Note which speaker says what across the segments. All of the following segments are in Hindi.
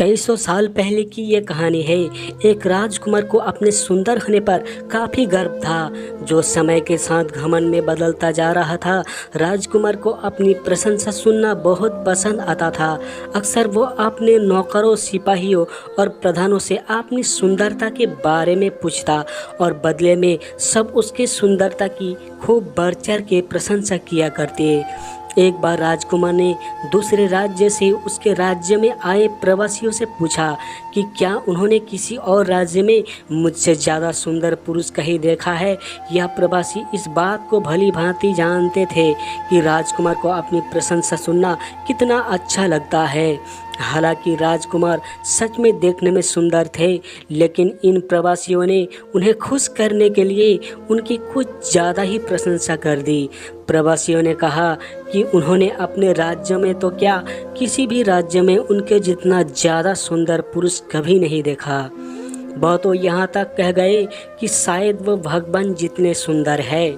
Speaker 1: कई सौ साल पहले की ये कहानी है। एक राजकुमार को अपने सुंदर होने पर काफ़ी गर्व था, जो समय के साथ घमंड में बदलता जा रहा था। राजकुमार को अपनी प्रशंसा सुनना बहुत पसंद आता था। अक्सर वो अपने नौकरों, सिपाहियों और प्रधानों से अपनी सुंदरता के बारे में पूछता और बदले में सब उसके सुंदरता की खूब बढ़ चढ़ के प्रशंसा किया करते। एक बार राजकुमार ने दूसरे राज्य से उसके राज्य में आए प्रवासियों से पूछा कि क्या उन्होंने किसी और राज्य में मुझसे ज़्यादा सुंदर पुरुष कहीं देखा है। यह प्रवासी इस बात को भली भांति जानते थे कि राजकुमार को अपनी प्रशंसा सुनना कितना अच्छा लगता है। हालांकि राजकुमार सच में देखने में सुंदर थे, लेकिन इन प्रवासियों ने उन्हें खुश करने के लिए उनकी कुछ ज़्यादा ही प्रशंसा कर दी। प्रवासियों ने कहा कि उन्होंने अपने राज्य में तो क्या, किसी भी राज्य में उनके जितना ज़्यादा सुंदर पुरुष कभी नहीं देखा। वह तो यहाँ तक कह गए कि शायद वह भगवान जितने सुंदर है।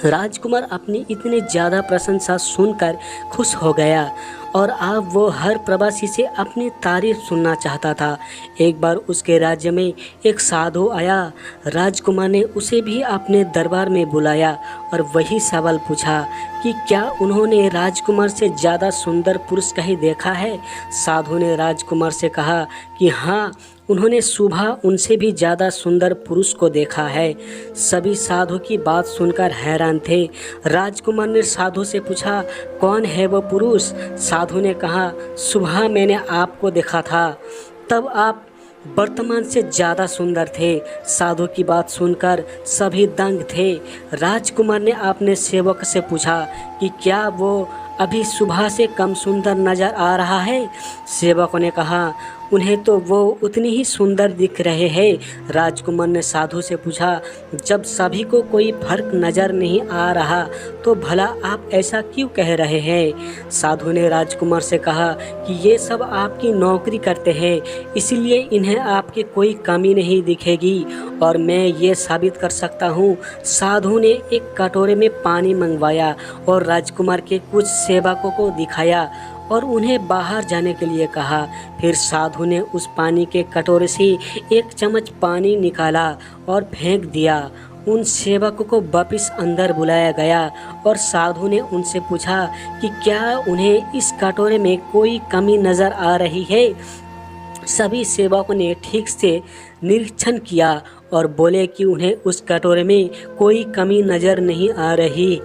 Speaker 1: राजकुमार अपनी इतने ज़्यादा प्रशंसा सुनकर खुश हो गया और अब वो हर प्रवासी से अपनी तारीफ सुनना चाहता था। एक बार उसके राज्य में एक साधु आया। राजकुमार ने उसे भी अपने दरबार में बुलाया और वही सवाल पूछा कि क्या उन्होंने राजकुमार से ज़्यादा सुंदर पुरुष कहीं देखा है। साधु ने राजकुमार से कहा कि हाँ, उन्होंने सुबह उनसे भी ज़्यादा सुंदर पुरुष को देखा है। सभी साधु की बात सुनकर हैरान थे। राजकुमार ने साधु से पूछा, कौन है वो पुरुष। साधु ने कहा, सुबह मैंने आपको देखा था, तब आप वर्तमान से ज़्यादा सुंदर थे। साधु की बात सुनकर सभी दंग थे। राजकुमार ने अपने सेवक से पूछा कि क्या वो अभी सुबह से कम सुंदर नज़र आ रहा है। सेवक ने कहा, उन्हें तो वो उतनी ही सुंदर दिख रहे हैं। राजकुमार ने साधु से पूछा, जब सभी को कोई फर्क नज़र नहीं आ रहा तो भला आप ऐसा क्यों कह रहे हैं। साधु ने राजकुमार से कहा कि ये सब आपकी नौकरी करते हैं, इसलिए इन्हें आपकी कोई कमी नहीं दिखेगी और मैं ये साबित कर सकता हूँ। साधु ने एक कटोरे में पानी मंगवाया और राजकुमार के कुछ सेवकों को दिखाया और उन्हें बाहर जाने के लिए कहा। फिर साधु ने उस पानी के कटोरे से एक चम्मच पानी निकाला और फेंक दिया। उन सेवकों को वापस अंदर बुलाया गया और साधु ने उनसे पूछा कि क्या उन्हें इस कटोरे में कोई कमी नज़र आ रही है। सभी सेवकों ने ठीक से निरीक्षण किया और बोले कि उन्हें उस कटोरे में कोई कमी नज़र नहीं आ रही।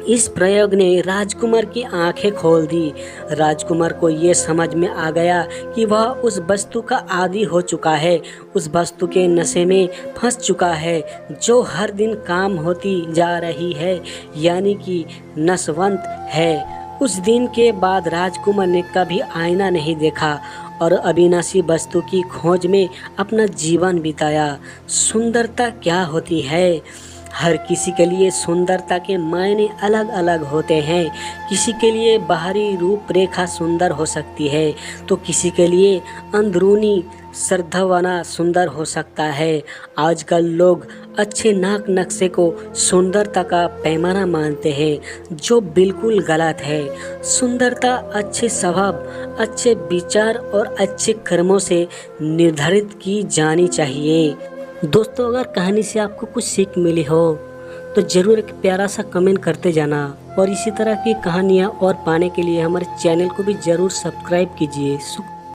Speaker 1: इस प्रयोग ने राजकुमार की आंखें खोल दी। राजकुमार को ये समझ में आ गया कि वह उस वस्तु का आदी हो चुका है, उस वस्तु के नशे में फंस चुका है जो हर दिन काम होती जा रही है, यानी कि नशवंत है। उस दिन के बाद राजकुमार ने कभी आईना नहीं देखा और अविनाशी वस्तु की खोज में अपना जीवन बिताया। सुंदरता क्या होती है? हर किसी के लिए सुंदरता के मायने अलग अलग होते हैं। किसी के लिए बाहरी रूपरेखा सुंदर हो सकती है तो किसी के लिए अंदरूनी श्रद्धावाना सुंदर हो सकता है। आजकल लोग अच्छे नाक नक्शे को सुंदरता का पैमाना मानते हैं, जो बिल्कुल गलत है। सुंदरता अच्छे स्वभाव, अच्छे विचार और अच्छे कर्मों से निर्धारित की जानी चाहिए। दोस्तों, अगर कहानी से आपको कुछ सीख मिली हो तो ज़रूर एक प्यारा सा कमेंट करते जाना और इसी तरह की कहानियाँ और पाने के लिए हमारे चैनल को भी ज़रूर सब्सक्राइब कीजिए।